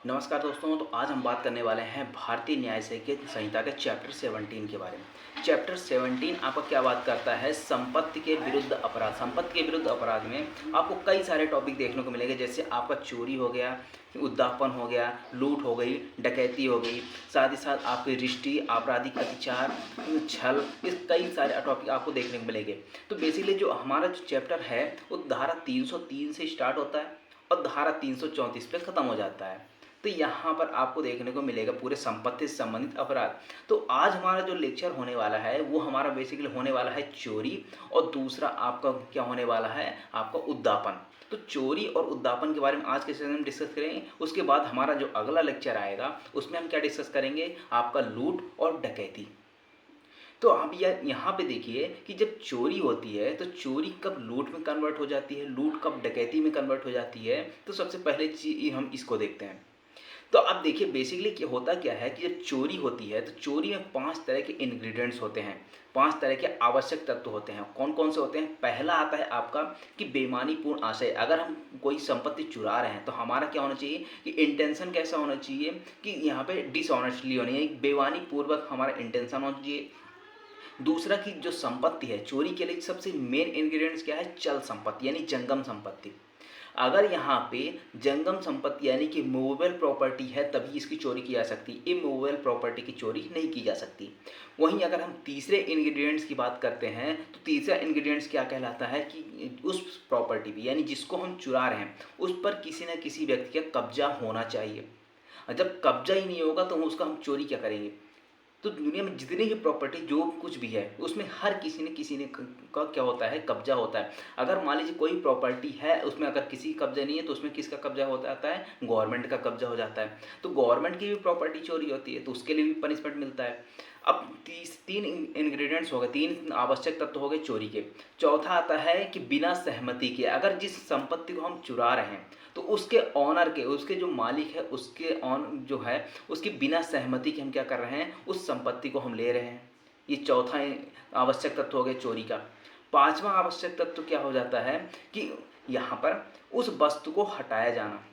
नमस्कार दोस्तों। तो आज हम बात करने वाले हैं भारतीय न्याय संहिता के चैप्टर 17 के बारे में। चैप्टर 17 आपका क्या बात करता है? संपत्ति के विरुद्ध अपराध। संपत्ति के विरुद्ध अपराध में आपको कई सारे टॉपिक देखने को मिलेंगे, जैसे आपका चोरी हो गया, उद्यापन हो गया, लूट हो गई, डकैती हो गई, साथ ही साथ आपके रिश्ती, आपराधिक अत्याचार, छल, इस कई सारे टॉपिक आपको देखने को मिलेंगे। तो बेसिकली जो हमारा जो चैप्टर है वो धारा 303 से स्टार्ट होता है और धारा 334 पे ख़त्म हो जाता है। तो यहाँ पर आपको देखने को मिलेगा पूरे संपत्ति से संबंधित अपराध। तो आज हमारा जो लेक्चर होने वाला है वो हमारा बेसिकली होने वाला है चोरी, और दूसरा आपका क्या होने वाला है, आपका उद्यापन। तो चोरी और उद्यापन के बारे में आज के सेशन में डिस्कस करेंगे। उसके बाद हमारा जो अगला लेक्चर आएगा उसमें हम क्या डिस्कस करेंगे, आपका लूट और डकैती। तो आप यहाँ पे देखिए कि जब चोरी होती है तो चोरी कब लूट में कन्वर्ट हो जाती है, लूट कब डकैती में कन्वर्ट हो जाती है। तो सबसे पहले चीज हम इसको देखते हैं। तो अब देखिए बेसिकली क्या होता क्या है कि जब चोरी होती है तो चोरी में 5 तरह के इंग्रेडिएंट्स होते हैं, 5 तरह के आवश्यक तत्व होते हैं। कौन कौन से होते हैं? पहला आता है आपका कि बेईमानीपूर्ण आशय। अगर हम कोई संपत्ति चुरा रहे हैं तो हमारा क्या होना चाहिए कि इंटेंशन कैसा होना चाहिए कि यहाँ पे डिसऑनेस्टली होनी है, बेईमानीपूर्वक हमारा इंटेंशन होना चाहिए। दूसरा कि जो संपत्ति है, चोरी के लिए सबसे मेन इंग्रेडिएंट्स क्या है? चल संपत्ति यानी जंगम संपत्ति। अगर यहाँ पे जंगम संपत्ति यानी कि मूवेबल प्रॉपर्टी है तभी इसकी चोरी की जा सकती है, इमूवेबल प्रॉपर्टी की चोरी नहीं की जा सकती। वहीं अगर हम तीसरे इंग्रेडिएंट्स की बात करते हैं तो तीसरा इंग्रेडिएंट्स क्या कहलाता है कि उस प्रॉपर्टी भी यानी जिसको हम चुरा रहे हैं उस पर किसी न किसी व्यक्ति का कब्जा होना चाहिए। और जब कब्जा ही नहीं होगा तो उसका हम चोरी क्या करेंगे? तो दुनिया में जितनी भी प्रॉपर्टी जो कुछ भी है उसमें हर किसी ने का क्या होता है, कब्जा होता है। अगर मान लीजिए कोई प्रॉपर्टी है उसमें अगर किसी का कब्जा नहीं है तो उसमें किसका कब्जा हो जाता है? गवर्नमेंट का कब्जा हो जाता है। तो गवर्नमेंट की भी प्रॉपर्टी चोरी होती है तो उसके लिए भी पनिशमेंट मिलता है। अब तीन इंग्रेडिएंट्स हो गए, 3 आवश्यक तत्व हो गए चोरी के। चौथा आता है कि बिना सहमति के अगर जिस संपत्ति को हम चुरा रहे हैं तो उसके ऑनर के, उसके जो मालिक है उसके ऑन जो है उसकी बिना सहमति के हम क्या कर रहे हैं, उस संपत्ति को हम ले रहे हैं। ये चौथा आवश्यक तत्व हो गया चोरी का। पांचवा आवश्यक तत्व क्या हो जाता है कि यहाँ पर उस वस्तु को हटाया जाना।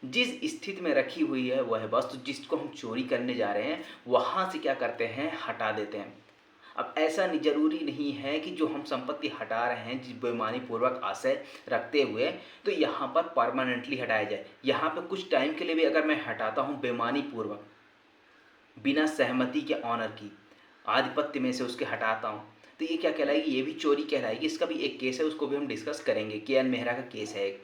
जिस स्थिति में रखी हुई है वह वस्तु जिसको हम चोरी करने जा रहे हैं वहाँ से क्या करते हैं, हटा देते हैं। अब ऐसा नहीं, जरूरी नहीं है कि जो हम संपत्ति हटा रहे हैं जिस बेईमानी पूर्वक आशय रखते हुए तो यहाँ पर परमानेंटली हटाया जाए। यहाँ पर कुछ टाइम के लिए भी अगर मैं हटाता हूँ बेईमानी पूर्वक बिना सहमति के ऑनर की आधिपत्य में से उसके हटाता हूँ तो ये क्या कहलाएगी? ये भी चोरी कहलाएगी। इसका भी एक केस है, उसको भी हम डिस्कस करेंगे। के.एन. मेहरा का केस है एक,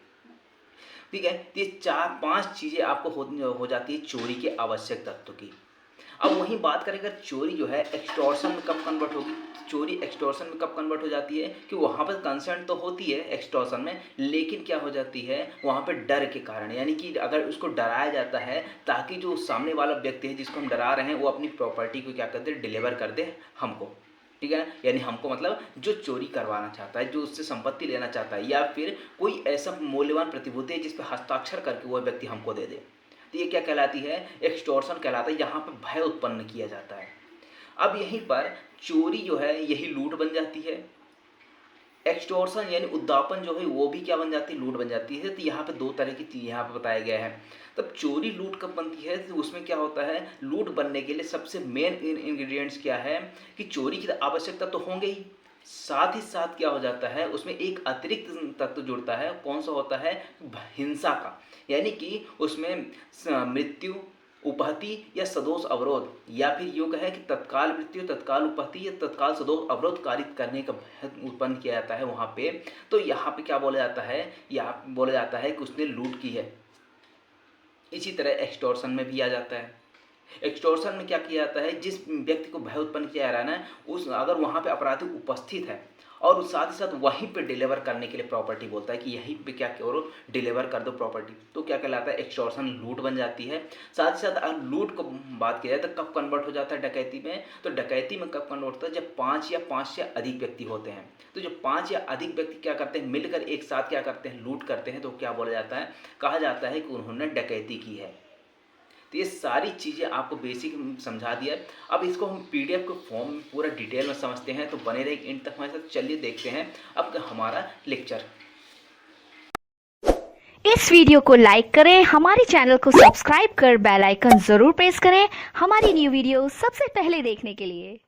ठीक है। तो ये 4-5 चीज़ें आपको हो जाती है चोरी के आवश्यक तत्व की। अब वहीं बात करें अगर चोरी जो है एक्सटॉर्शन में कब कन्वर्ट होगी। चोरी एक्सटॉर्शन में कब कन्वर्ट हो जाती है कि वहाँ पर कंसेंट तो होती है एक्सटॉर्शन में, लेकिन क्या हो जाती है वहाँ पर डर के कारण, यानी कि अगर उसको डराया जाता है ताकि जो सामने वाला व्यक्ति है जिसको हम डरा रहे हैं वो अपनी प्रॉपर्टी को क्या कर दे, डिलीवर कर दे हमको, ठीक है। यानी हमको मतलब जो चोरी करवाना चाहता है, जो उससे संपत्ति लेना चाहता है, या फिर कोई ऐसा मूल्यवान प्रतिभूति है जिस पर हस्ताक्षर करके वह व्यक्ति हमको दे दे, तो ये क्या कहलाती है? एक्सटॉर्शन कहलाता है। यहाँ पर भय उत्पन्न किया जाता है। अब यहीं पर चोरी जो है यही लूट बन जाती है। एक्सटॉर्शन यानी उद्यापन जो है वो भी क्या बन जाती है, लूट बन जाती है। तो यहाँ पे 2 तरह की चीज़ यहाँ पे बताया गया है। तब चोरी लूट कब बनती है तो उसमें क्या होता है, लूट बनने के लिए सबसे मेन इंग्रेडिएंट्स क्या है कि चोरी की आवश्यकता तो होंगे ही, साथ ही साथ क्या हो जाता है उसमें एक अतिरिक्त तत्व जुड़ता है। कौन सा होता है? हिंसा का, यानी कि उसमें मृत्यु, उपहति या सदोष अवरोध, या फिर यूँ कहें कि तत्काल मृत्यु, तत्काल उपहति या तत्काल सदोष अवरोध कारित करने का भय उत्पन्न किया जाता है वहाँ पे। तो यहाँ पे क्या बोला जाता है, यहाँ बोला जाता है कि उसने लूट की है। इसी तरह एक्सटॉर्शन में भी आ जाता है। एक्सटॉर्शन में क्या किया जाता है, जिस व्यक्ति को भय उत्पन्न किया जा रहा है ना, उस अगर वहाँ पे अपराधी उपस्थित है और साथ ही साथ वहीं पे डिलीवर करने के लिए प्रॉपर्टी बोलता है कि यहीं पे क्या करो, डिलीवर कर दो प्रॉपर्टी, तो क्या कहलाता है? एक्सटॉर्शन लूट बन जाती है। साथ ही साथ अगर लूट को बात की जाए तो कब कन्वर्ट हो जाता है डकैती में, तो डकैती में कब कन्वर्ट होता है जब 5 से अधिक व्यक्ति होते हैं। तो जो 5 या अधिक व्यक्ति क्या करते हैं, मिलकर एक साथ क्या करते हैं, लूट करते हैं, तो क्या बोला जाता है, कहा जाता है कि उन्होंने डकैती की है। तो ये सारी चीज़ें आपको बेसिक समझा दिया। अब इसको हम पीडीएफ के फॉर्म में पूरा डिटेल में समझते हैं, तो बने रहे इन तक हमारे साथ। चलिए देखते हैं अब हमारा लेक्चर। इस वीडियो को लाइक करें, हमारे चैनल को सब्सक्राइब कर बेल आइकन जरूर प्रेस करें हमारी न्यू वीडियो सबसे पहले देखने के लिए।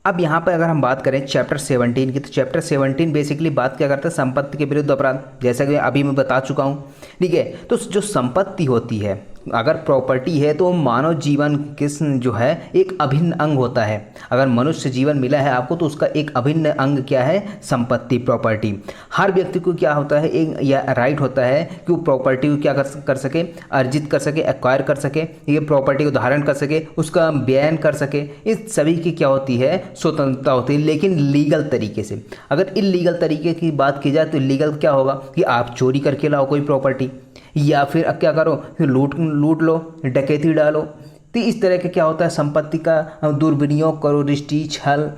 अब यहाँ पर अगर हम बात करें चैप्टर 17 की, तो चैप्टर 17 बेसिकली बात क्या करता है, संपत्ति के विरुद्ध अपराध, जैसा कि अभी मैं बता चुका हूँ। ठीक है, तो जो संपत्ति होती है, अगर प्रॉपर्टी है, तो मानव जीवन किस जो है एक अभिन्न अंग होता है। अगर मनुष्य जीवन मिला है आपको, तो उसका एक अभिन्न अंग क्या है, संपत्ति, प्रॉपर्टी। हर व्यक्ति को क्या होता है, एक या राइट होता है कि वो प्रॉपर्टी को क्या कर सके, अर्जित कर सके, एक्वायर कर सके, ये प्रॉपर्टी को धारण कर सके, उसका बयान कर सके। इस सभी की क्या होती है, स्वतंत्रता होती है, लेकिन लीगल तरीके से। अगर इलीगल तरीके की बात की जाए तो लीगल क्या होगा कि आप चोरी करके लाओ कोई प्रॉपर्टी, या फिर अब क्या करो, फिर लूट लो, डकैती डालो। तो इस तरह के क्या होता है, संपत्ति का दुर्विनियोग करो, रिश्ती, छल,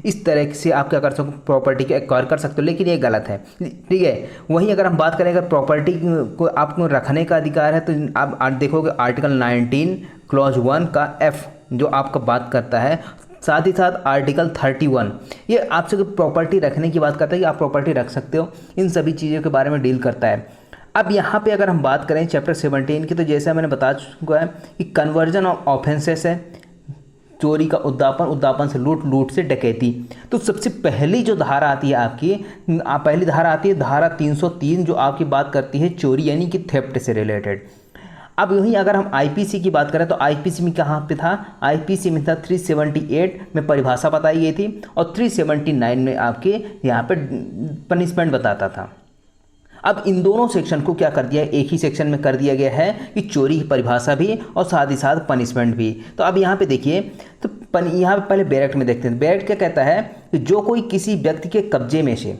इस तरह से आप क्या कर सकते हो, प्रॉपर्टी को एक्वायर कर सकते हो, लेकिन ये गलत है। ठीक है, वहीं अगर हम बात करें, अगर प्रॉपर्टी को आपको रखने का अधिकार है, तो आप देखोगे आर्टिकल 19 क्लॉज 1 का F जो आपका बात करता है, साथ ही साथ आर्टिकल 31 ये आपसे प्रॉपर्टी रखने की बात करता है कि आप प्रॉपर्टी रख सकते हो। इन सभी चीज़ों के बारे में डील करता है। अब यहाँ पे अगर हम बात करें चैप्टर 17 की, तो जैसा मैंने बता चुका है कि कन्वर्जन ऑफ ऑफेंसेस है, चोरी का उद्यापन, उद्यापन से लूट, लूट से डकैती। तो सबसे पहली जो धारा आती है आपकी, पहली धारा आती है धारा 303 जो आपकी बात करती है चोरी यानी कि थेफ्ट से रिलेटेड। अब यहीं अगर हम आईपीसी की बात करें, तो आईपीसी में कहाँ पे था, आईपीसी में था 378 में परिभाषा बताई गई थी, और 379 में आपके यहाँ पे पनिशमेंट बताता था। अब इन दोनों सेक्शन को क्या कर दिया है, एक ही सेक्शन में कर दिया गया है कि चोरी की परिभाषा भी और साथ ही साथ पनिशमेंट भी। तो अब यहाँ पे देखिए, तो यहाँ पे पहले बैरेक्ट में देखते हैं। बैरेक्ट क्या कहता है कि जो कोई किसी व्यक्ति के कब्जे में से,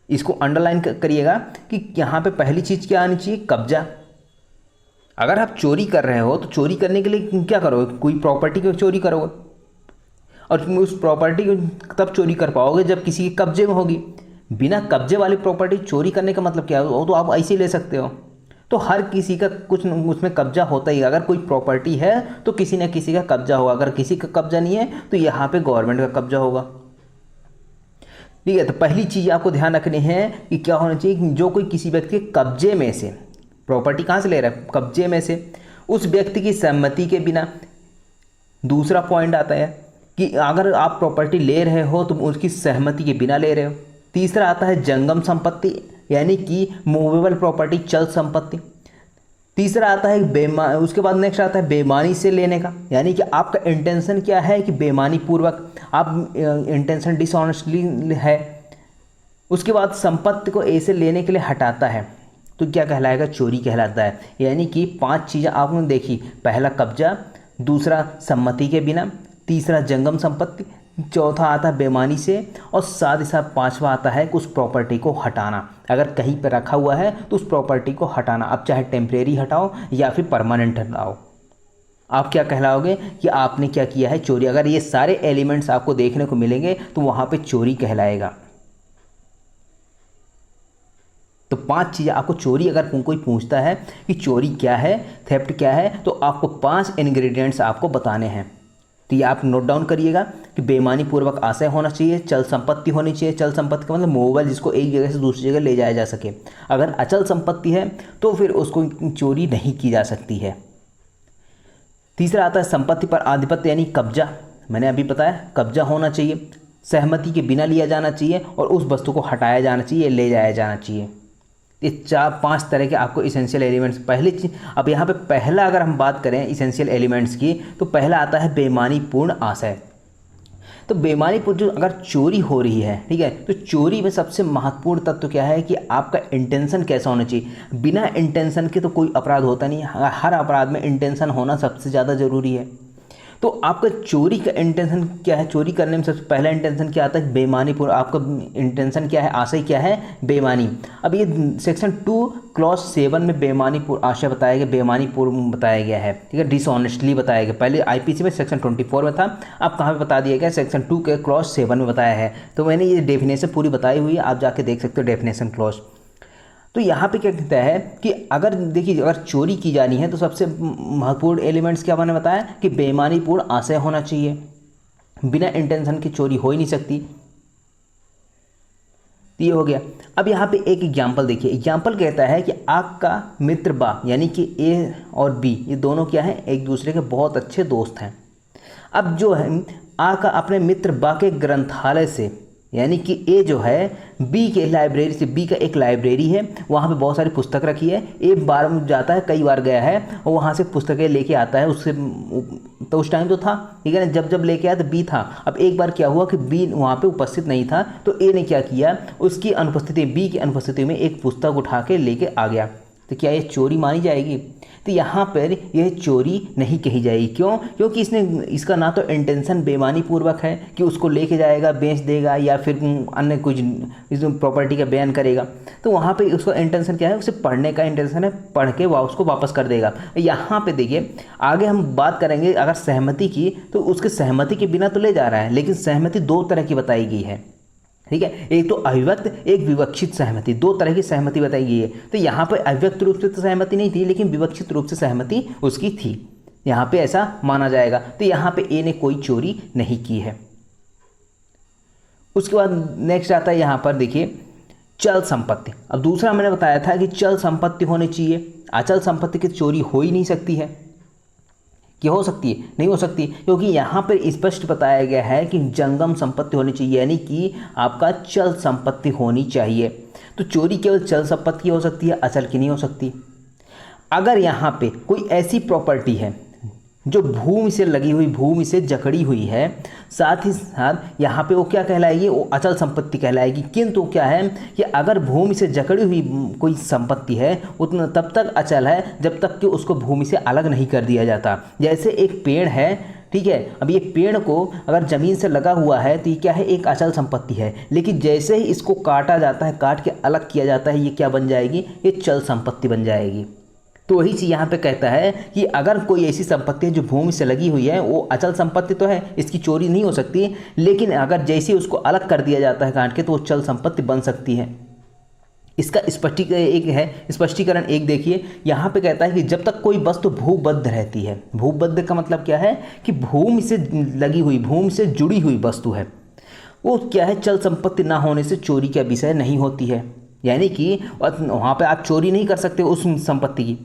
इसको अंडरलाइन करिएगा कि यहाँ पे पहली चीज़ क्या आनी चाहिए, कब्जा। अगर आप चोरी कर रहे हो तो चोरी करने के लिए क्या करोगे, कोई प्रॉपर्टी को चोरी करोगे, और उस प्रॉपर्टी को तब चोरी कर पाओगे जब किसी के कब्जे में होगी। बिना कब्जे वाली प्रॉपर्टी चोरी करने का मतलब क्या है, वो तो आप ऐसे ही ले सकते हो। तो हर किसी का कुछ उसमें कब्जा होता ही, अगर कोई प्रॉपर्टी है तो किसी न किसी का कब्जा होगा, अगर किसी का कब्जा नहीं है तो यहाँ पे गवर्नमेंट का कब्जा होगा। ठीक है, तो पहली चीज़ आपको ध्यान रखनी है कि क्या होना चाहिए, जो कोई किसी व्यक्ति के कब्जे में से प्रॉपर्टी, कहाँ से ले रहा है, कब्जे में से, उस व्यक्ति की सहमति के बिना। दूसरा पॉइंट आता है कि अगर आप प्रॉपर्टी ले रहे हो तो उसकी सहमति के बिना ले रहे हो। तीसरा आता है जंगम संपत्ति यानी कि मूवेबल प्रॉपर्टी, चल संपत्ति। तीसरा आता है उसके बाद नेक्स्ट आता है बेईमानी से लेने का, यानी कि आपका इंटेंशन क्या है कि बेईमानी पूर्वक, आप इंटेंशन डिसऑनेस्टली है। उसके बाद संपत्ति को ऐसे लेने के लिए हटाता है, तो क्या कहलाएगा, चोरी कहलाता है। यानी कि 5 चीज़ें आपने देखी, पहला कब्जा, दूसरा सम्मति के बिना, तीसरा जंगम संपत्ति, चौथा आता है बेईमानी से, और साथ ही साथ 5वां आता है कि उस प्रॉपर्टी को हटाना। अगर कहीं पर रखा हुआ है तो उस प्रॉपर्टी को हटाना, अब चाहे टेम्परेरी हटाओ या फिर परमानेंट हटाओ, आप क्या कहलाओगे कि आपने क्या किया है, चोरी। अगर ये सारे एलिमेंट्स आपको देखने को मिलेंगे तो वहाँ पे चोरी कहलाएगा। तो 5 चीज़ें आपको चोरी, अगर कोई पूछता है कि चोरी क्या है, थेफ्ट क्या है, तो आपको 5 इंग्रेडिएंट्स आपको बताने हैं। तो ये आप नोट डाउन करिएगा कि बेईमानी पूर्वक आशय होना चाहिए, चल संपत्ति होनी चाहिए। चल संपत्ति का मतलब मूवेबल, जिसको एक जगह से दूसरी जगह ले जाया जा सके। अगर अचल संपत्ति है तो फिर उसको चोरी नहीं की जा सकती है। तीसरा आता है संपत्ति पर आधिपत्य यानी कब्जा, मैंने अभी बताया कब्जा होना चाहिए, सहमति के बिना लिया जाना चाहिए, और उस वस्तु को हटाया जाना चाहिए, ले जाया जाना चाहिए। ये 4-5 तरह के आपको इसेंशियल एलिमेंट्स। पहली चीज, अब यहाँ पे पहला अगर हम बात करें इसेंशियल एलिमेंट्स की, तो पहला आता है बेईमानी पूर्ण आशय। तो बेईमानी पूर्ण जो अगर चोरी हो रही है, ठीक है, तो चोरी में सबसे महत्वपूर्ण तत्व क्या है कि आपका इंटेंशन कैसा होना चाहिए। बिना इंटेंशन के तो कोई अपराध होता नहीं है, हर अपराध में इंटेंशन होना सबसे ज़्यादा ज़रूरी है। तो आपका चोरी का इंटेंशन क्या है, चोरी करने में सबसे पहला इंटेंशन क्या आता है, बेईमानी पूर्ण। आपका इंटेंशन क्या है, आशय क्या है, बेईमानी। अब ये सेक्शन 2 क्लॉज 7 में बेईमानी पूर्ण आशय बताया गया, बेईमानी पूर्ण बताया गया है, ठीक है, डिसऑनेस्टली बताया गया। पहले आईपीसी में सेक्शन 24 में था, अब कहाँ पे बता दिया गया, सेक्शन 2 के क्लॉज 7 में बताया है। तो मैंने ये डेफिनेशन पूरी बताई हुई है, आप जाके देख सकते हो डेफिनेशन क्लॉज। तो यहाँ पे क्या कहता है कि अगर देखिए, अगर चोरी की जानी है तो सबसे महत्वपूर्ण एलिमेंट्स क्या मैंने बताया कि बेईमानी पूर्ण आशय होना चाहिए, बिना इंटेंशन की चोरी हो ही नहीं सकती। तो ये हो गया। अब यहाँ पे एक एग्जाम्पल देखिए, एग्जाम्पल कहता है कि आपका मित्र बा यानी कि ए और बी ये दोनों क्या हैं, एक दूसरे के बहुत अच्छे दोस्त हैं। अब जो है आ का अपने मित्र बा के ग्रंथालय से यानी कि ए जो है बी के लाइब्रेरी से, बी का एक लाइब्रेरी है वहाँ पे बहुत सारी पुस्तक रखी है, ए बार में जाता है, कई बार गया है और वहाँ से पुस्तकें लेके आता है। उससे तो उस टाइम तो था, ठीक है ना, जब जब लेके आया तो बी था। अब एक बार क्या हुआ कि बी वहाँ पे उपस्थित नहीं था, तो ए ने क्या किया, उसकी अनुपस्थिति, बी की अनुपस्थिति में एक पुस्तक उठा के लेके आ गया। तो क्या ये चोरी मानी जाएगी? तो यहाँ पर यह चोरी नहीं कही जाएगी। क्यों? क्योंकि इसका ना तो इंटेंशन बेईमानी पूर्वक है कि उसको लेके जाएगा, बेच देगा या फिर अन्य कुछ इस प्रॉपर्टी का बयान करेगा। तो वहाँ पे उसका इंटेंशन क्या है, उसे पढ़ने का इंटेंशन है, पढ़ के उसको वापस कर देगा। यहाँ पे देखिए आगे हम बात करेंगे अगर सहमति की, तो उसके सहमति के बिना तो ले जा रहा है, लेकिन सहमति दो तरह की बताई गई है, ठीक है, एक तो अभिव्यक्त, एक विवक्षित सहमति, दो तरह की सहमति बताई गई है। तो यहाँ पर अभिव्यक्त रूप से तो सहमति नहीं थी, लेकिन विवक्षित रूप से सहमति उसकी थी, यहाँ पे ऐसा माना जाएगा। तो यहाँ पे ए ने कोई चोरी नहीं की है। उसके बाद नेक्स्ट आता है यहाँ पर देखिए चल संपत्ति। अब दूसरा मैंने बताया था कि चल संपत्ति होनी चाहिए, अचल संपत्ति की चोरी हो ही नहीं सकती है। कि हो सकती है? नहीं हो सकती, क्योंकि यहाँ पर स्पष्ट बताया गया है कि जंगम संपत्ति होनी चाहिए, यानी कि आपका चल संपत्ति होनी चाहिए। तो चोरी केवल चल संपत्ति की हो सकती है, अचल की नहीं हो सकती। अगर यहाँ पे कोई ऐसी प्रॉपर्टी है जो भूमि से लगी हुई, भूमि से जकड़ी हुई है, साथ ही साथ यहाँ पे वो क्या कहलाएगी, वो अचल संपत्ति कहलाएगी। किंतु क्या है कि अगर भूमि से जकड़ी हुई कोई संपत्ति है उतना तब तक अचल है जब तक कि उसको भूमि से अलग नहीं कर दिया जाता। जैसे एक पेड़ है, ठीक है, अब ये पेड़ को अगर ज़मीन से लगा हुआ है तो ये क्या है, एक अचल संपत्ति है, लेकिन जैसे ही इसको काटा जाता है, काट के अलग किया जाता है, ये क्या बन जाएगी, ये चल संपत्ति बन जाएगी। तो वही चीज़ यहाँ पे कहता है कि अगर कोई ऐसी संपत्ति है जो भूमि से लगी हुई है, वो अचल संपत्ति तो है, इसकी चोरी नहीं हो सकती, लेकिन अगर जैसे उसको अलग कर दिया जाता है काट के, तो वो चल संपत्ति बन सकती है। इसका स्पष्टीकरण एक देखिए, यहाँ पे कहता है कि जब तक कोई वस्तु भूबद्ध रहती है, भूबद्ध का मतलब क्या है कि भूमि से लगी हुई, भूमि से जुड़ी हुई वस्तु है, वो क्या है, चल संपत्ति ना होने से चोरी का विषय नहीं होती है। यानी कि वहाँ पे आप चोरी नहीं कर सकते उस संपत्ति की।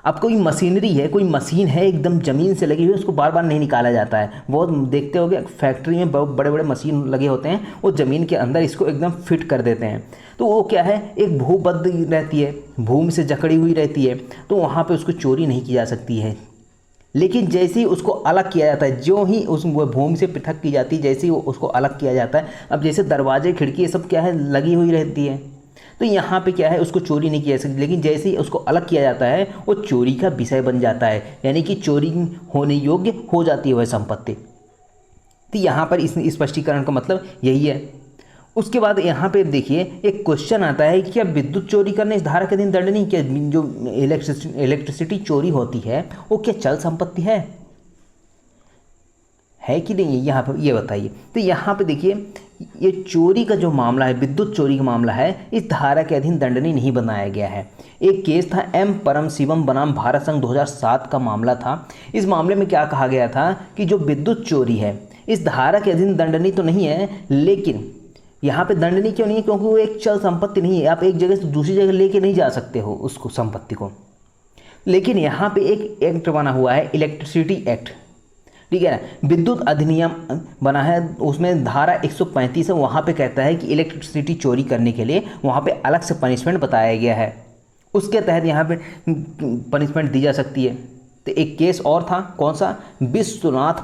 अब कोई मशीनरी है, कोई मशीन है एकदम ज़मीन से लगी हुई, उसको बार बार नहीं निकाला जाता है। वो देखते होगे फैक्ट्री में बहुत बड़े बड़े मशीन लगे होते हैं, वो ज़मीन के अंदर इसको एकदम फिट कर देते हैं। तो वो क्या है, एक भूबद्ध रहती है, भूमि से जकड़ी हुई रहती है, तो वहाँ पे उसको चोरी नहीं की जा सकती है। लेकिन जैसे ही उसको अलग किया जाता है, जो ही उस भूमि से पृथक की जाती है, जैसे ही उसको अलग किया जाता है, अब जैसे दरवाजे खिड़की ये सब क्या है, लगी हुई रहती है, तो यहाँ पे क्या है, उसको चोरी नहीं किया जा सकती। लेकिन जैसे ही उसको अलग किया जाता है, वो चोरी का विषय बन जाता है, यानी कि चोरी होने योग्य हो जाती है वह संपत्ति। तो यहाँ पर इस स्पष्टीकरण का मतलब यही है। उसके बाद यहाँ पे देखिए एक क्वेश्चन आता है कि क्या विद्युत चोरी करने इस धारा के अधीन दंडनीय, क्या जो इलेक्ट्रिसिटी चोरी होती है वो क्या चल संपत्ति है कि नहीं, यहाँ पर ये बताइए। तो यहाँ पे देखिए ये चोरी का जो मामला है, विद्युत चोरी का मामला है, इस धारा के अधीन दंडनीय नहीं बनाया गया है। एक केस था एम परम शिवम बनाम भारत संघ 2007 का मामला था। इस मामले में क्या कहा गया था कि जो विद्युत चोरी है इस धारा के अधीन दंडनीय तो नहीं है, लेकिन यहाँ पे दंडनीय क्यों नहीं है, क्योंकि वो एक चल संपत्ति नहीं है, आप एक जगह से दूसरी जगह लेके नहीं जा सकते हो उसको, संपत्ति को। लेकिन यहाँ पे एक एक्ट बना हुआ है, इलेक्ट्रिसिटी एक्ट, ठीक है ना, विद्युत अधिनियम बना है, उसमें धारा 135 है, वहाँ पे कहता है कि इलेक्ट्रिसिटी चोरी करने के लिए वहाँ पे अलग से पनिशमेंट बताया गया है, उसके तहत यहाँ पे पनिशमेंट दी जा सकती है। तो एक केस और था, कौन सा, विश्वनाथ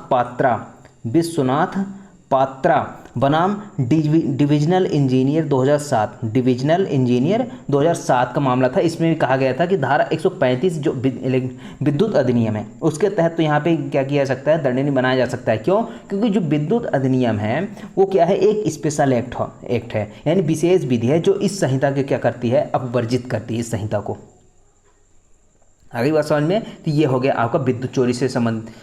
पात्रा बनाम डिविजनल इंजीनियर 2007, डिविजनल इंजीनियर 2007 का मामला था। इसमें कहा गया था कि धारा 135 जो विद्युत अधिनियम है उसके तहत तो यहाँ पे क्या किया जा सकता है, दंडनीय बनाया जा सकता है। क्यों? क्योंकि जो विद्युत अधिनियम है वो क्या है, एक स्पेशल एक्ट है, यानी विशेष विधि है जो इस संहिता के क्या करती है, अपवर्जित करती है इस संहिता को। आगे बात समझ में? तो ये हो गया आपका विद्युत चोरी से संबंधित।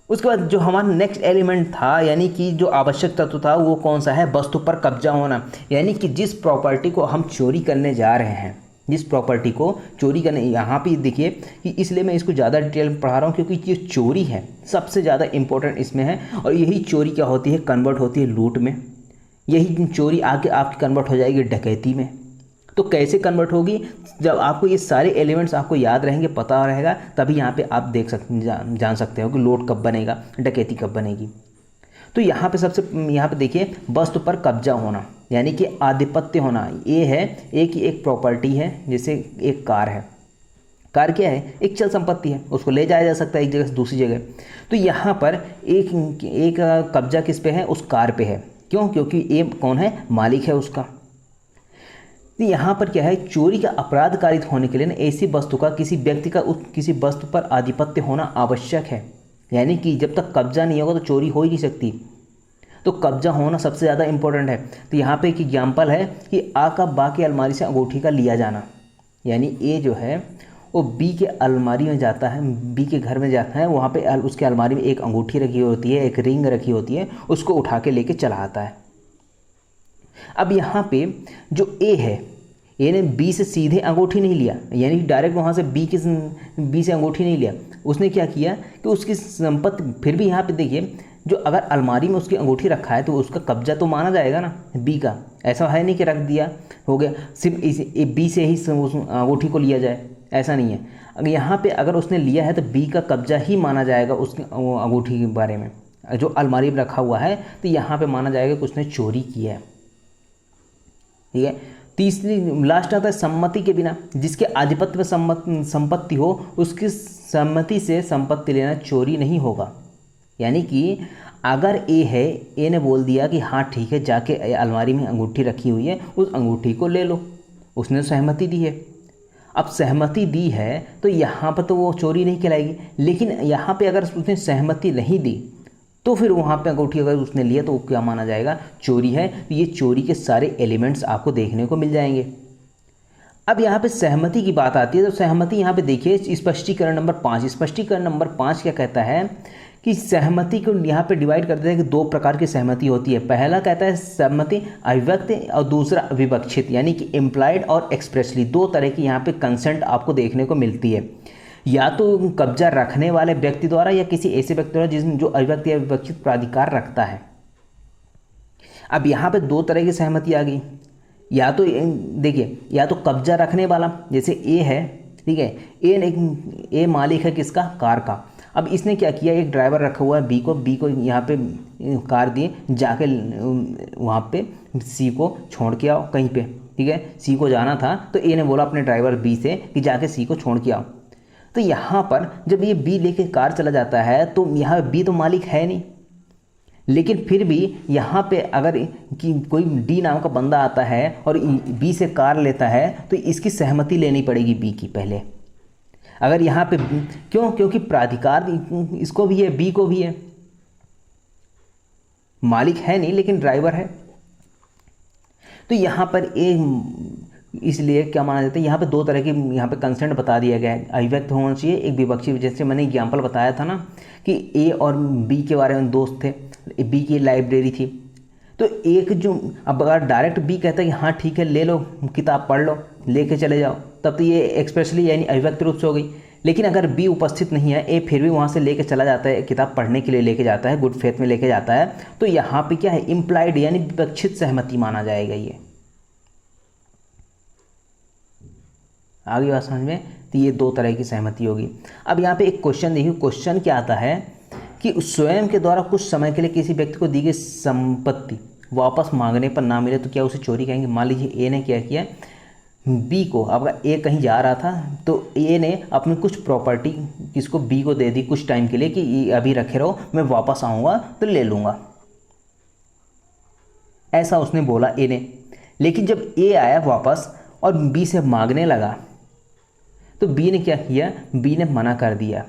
उसके बाद जो हमारा नेक्स्ट एलिमेंट था, यानी कि जो आवश्यक तत्व था, वो कौन सा है, वस्तु पर कब्जा होना। यानी कि जिस प्रॉपर्टी को हम चोरी करने जा रहे हैं, जिस प्रॉपर्टी को चोरी करने, यहाँ पे देखिए कि इसलिए मैं इसको ज़्यादा डिटेल में पढ़ा रहा हूँ क्योंकि ये चोरी है सबसे ज़्यादा इंपॉर्टेंट इसमें है, और यही चोरी क्या होती है, कन्वर्ट होती है लूट में। यही चोरी आके आपकी कन्वर्ट हो जाएगी डकैती में। तो कैसे कन्वर्ट होगी, जब आपको ये सारे एलिमेंट्स आपको याद रहेंगे, पता रहेगा, तभी यहाँ पे आप देख सकते जान सकते हो कि लूट कब बनेगा, डकैती कब बनेगी। तो यहाँ पे यहाँ पे देखिए, वस्तु पर कब्जा होना यानी कि आधिपत्य होना, ये है एक प्रॉपर्टी है। जैसे एक कार है, कार क्या है, एक चल संपत्ति है, उसको ले जाया जा सकता है एक जगह से दूसरी जगह। तो यहाँ पर एक कब्जा किस पे है, उस कार पे है। क्यों? क्योंकि ये कौन है, मालिक है उसका। तो यहाँ पर क्या है, चोरी का अपराध कारित होने के लिए ना ऐसी वस्तु का किसी व्यक्ति का किसी वस्तु पर आधिपत्य होना आवश्यक है। यानी कि जब तक कब्जा नहीं होगा तो चोरी हो ही नहीं सकती। तो कब्जा होना सबसे ज़्यादा इंपॉर्टेंट है। तो यहाँ पे एक एग्जाम्पल है कि आ का बा की अलमारी से अंगूठी का लिया जाना, यानी ए जो है वो बी के अलमारी में जाता है, बी के घर में जाता है, वहाँ पे उसके अलमारी में एक अंगूठी रखी होती है, एक रिंग रखी होती है, उसको उठा के लेके चला आता है। अब यहाँ पे जो ए है, ए ने बी से सीधे अंगूठी नहीं लिया, यानी डायरेक्ट वहाँ से बी से अंगूठी नहीं लिया। उसने क्या किया कि उसकी संपत्ति, फिर भी यहाँ पे देखिए, जो अगर अलमारी में उसकी अंगूठी रखा है तो उसका कब्जा तो माना जाएगा ना बी का। ऐसा है नहीं कि रख दिया हो गया, सिर्फ बी से ही उस अंगूठी को लिया जाए, ऐसा नहीं है। अगर यहाँ पे अगर उसने लिया है तो बी का कब्जा ही माना जाएगा उसकी अंगूठी के बारे में, जो अलमारी में रखा हुआ है। तो यहाँ पे माना जाएगा कि उसने चोरी किया है। ठीक है। तीसरी लास्ट आता है सम्मति के बिना। जिसके आधिपत्य में संपत्ति हो उसकी सम्मति से संपत्ति लेना चोरी नहीं होगा। यानी कि अगर ए है, ए ने बोल दिया कि हाँ ठीक है, जाके अलमारी में अंगूठी रखी हुई है, उस अंगूठी को ले लो, उसने सहमति दी है। अब सहमति दी है तो यहाँ पर तो वो चोरी नहीं कहलाएगी। लेकिन यहाँ पे अगर उसने सहमति नहीं दी तो फिर वहाँ पे अंगूठी अगर उसने लिया तो वो क्या माना जाएगा, चोरी है। तो ये चोरी के सारे एलिमेंट्स आपको देखने को मिल जाएंगे। अब यहाँ पे सहमति की बात आती है, तो सहमति यहाँ पे देखिए स्पष्टीकरण नंबर 5। स्पष्टीकरण नंबर 5 क्या कहता है कि सहमति को यहाँ पे डिवाइड करते हैं कि दो प्रकार की सहमति होती है। पहला कहता है सहमति अभिव्यक्त और दूसरा अविवक्षित, यानी कि इम्प्लाइड और एक्सप्रेसली। दो तरह की यहाँ पे कंसेंट आपको देखने को मिलती है, या तो कब्जा रखने वाले व्यक्ति द्वारा या किसी ऐसे व्यक्ति द्वारा जो अभिव्यक्त या विवक्षित प्राधिकार रखता है। अब यहाँ पे दो तरह की सहमति आ गई। या तो देखिए, या तो कब्जा रखने वाला, जैसे ए है, ठीक है, ए मालिक है किसका, कार का। अब इसने क्या किया, एक ड्राइवर रखा हुआ है बी को यहाँ पे कार दिए, जाके वहाँ पे सी को छोड़ के आओ कहीं पे। ठीक है, सी को जाना था तो ए ने बोला अपने ड्राइवर बी से कि जाके सी को छोड़ के आओ। तो यहाँ पर जब ये बी लेके कार चला जाता है तो यहाँ बी तो मालिक है नहीं, लेकिन फिर भी यहाँ पे अगर कि कोई डी नाम का बंदा आता है और बी से कार लेता है तो इसकी सहमति लेनी पड़ेगी बी की पहले। अगर यहाँ पे क्यों, क्योंकि प्राधिकार इसको भी है, बी को भी है, मालिक है नहीं लेकिन ड्राइवर है। तो यहाँ पर इसलिए क्या माना जाता है, यहाँ पे दो तरह की यहाँ पे कंसेंट बता दिया गया है। अभिव्यक्त होना चाहिए, एक विवक्षित। जैसे मैंने एग्जाम्पल बताया था ना कि ए और बी के बारे में दोस्त थे, बी की लाइब्रेरी थी। तो एक जो अब अगर डायरेक्ट बी कहता है कि हाँ ठीक है ले लो किताब पढ़ लो लेके चले जाओ, तब तो ये एक्सप्रेसली यानी अभिव्यक्त रूप से हो गई। लेकिन अगर बी उपस्थित नहीं है, ए फिर भी वहाँ से लेके चला जाता है, किताब पढ़ने के लिए लेके जाता है, गुड फेथ में लेके जाता है, तो यहाँ पे क्या है, इम्प्लाइड यानी विवक्षित सहमति माना जाएगा। ये आगे बात समझ में। तो ये दो तरह की सहमति होगी। अब यहाँ पे एक क्वेश्चन देखिए, क्वेश्चन क्या आता है कि स्वयं के द्वारा कुछ समय के लिए किसी व्यक्ति को दी गई संपत्ति वापस मांगने पर ना मिले तो क्या उसे चोरी कहेंगे। मान लीजिए ए ने क्या किया, बी को, अब ए कहीं जा रहा था तो ए ने अपनी कुछ प्रॉपर्टी किसको, बी को दे दी कुछ टाइम के लिए कि अभी रखे रहो, मैं वापस आऊँगा तो ले लूँगा, ऐसा उसने बोला ए ने। लेकिन जब ए आया वापस और बी से मांगने लगा तो बी ने क्या किया, बी ने मना कर दिया।